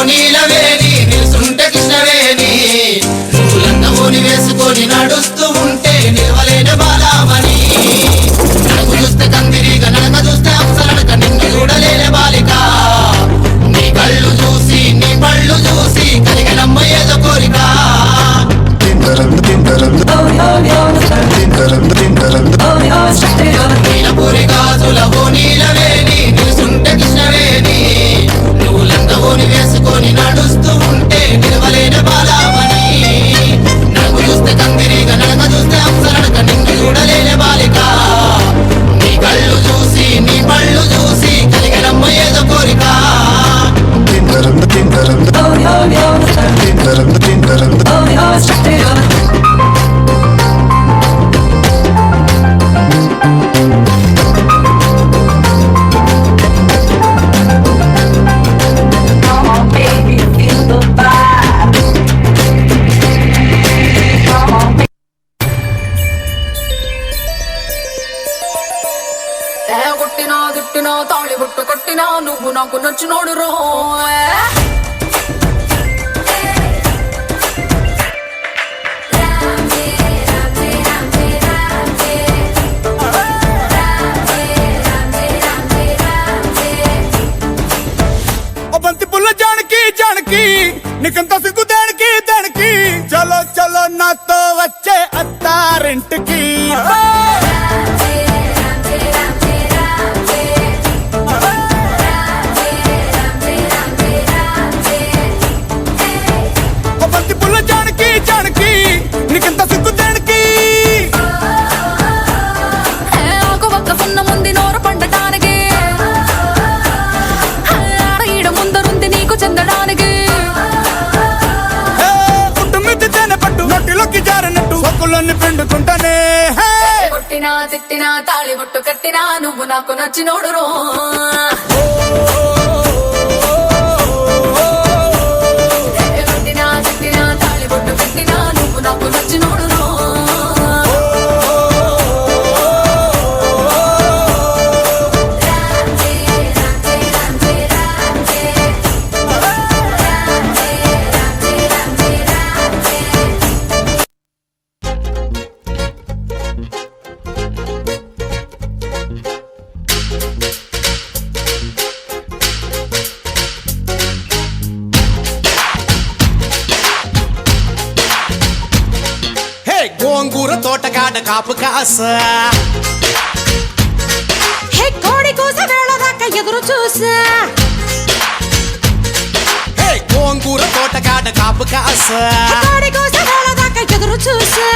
నీలవేణి నిలుసుంటే కృష్ణవేణి నువ్వు లంగమోని వేసుకొని నడుస్తూ ఉంటే నిలవలేని బాలామణి నడుగు చూస్తే కందిరిగా నడక చూస్తే అప్సరడక నిన్ను చూడలేని బాలిక నీ కళ్ళు చూసి నీ పళ్ళు చూసి కలిగినమ్మ ఏదో కోరిక నీలపూరి గాజులవో నీలవేణి నిలుసుంటే కృష్ణవేణి నువ్వు లంగమోని వేసుకొని నడుస్తూ ఉంటే నిలవలేని బాలామణి నడుగు చూస్తే కందిరిగా నడక చూస్తే అప్సరడక నిన్ను చూడలేని బాలిక నీ కళ్ళు చూసి నీ పళ్ళు చూసి కలిగినమ్మ ఏదో కోరిక కొట్టినా తిట్టినా తాళి బుట్టు కొట్టినా నువ్వు నాకు నచ్చినోడు రో బంతి పుల్ల జానకి జానకి నీకంత సిగ్గు దానికి దానికి చలో చలో నాతో వచ్చే అత్తారింటికి బంతి పుల్ల జానకి జానకి నీకంత సిగ్గు దానికి ఒక పక్క సున్న ముందు నోరు పండటానికి ఈడ ముందరుంది నీకు చెందడానికి కుటుంబి తేనె పట్టు నొట్టిలోకి జారినట్టు సొక్కులన్నీ పిండుకుంటానే కొట్టినా తిట్టినా తాళి బొట్టు కట్టినా నువ్వు నాకు నచ్చినోడు రో కొట్టినా తిట్టినా తాళి బొట్టు కట్టినా నువ్వు నాకు నచ్చినోడు రో గోంగూర తోటకాడ కాపు కాస కోడి కూస వేళ దాకా ఎదురు చూసా గోంగూర తోటకాడ కాపు కాస కోడి కూస వేళ దాకా ఎదురు చూసా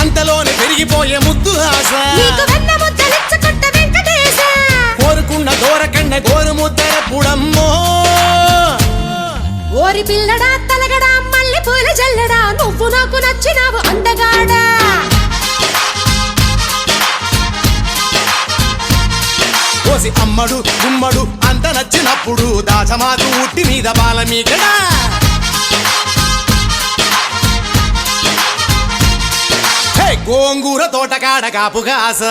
అంతలోనే పెరిగిపోయే ముద్దు ఆశ నీకు వెన్న ముద్దలిచ్చుకుంట వెంకటేశ కోరుకున్న దూరకండ గోరు ముద్దర పుడమ్మో ఓరి పిల్లడా తలగడా మల్లె పూల జల్లడా నువ్వు నాకు నచ్చినావు అందగాడా కోసి అమ్మడు గుమ్మడు అంత నచ్చినప్పుడు దాచమాకు ఉట్టి మీద బాల మీకడా గోంగూర తోటకాడ కాపు కాస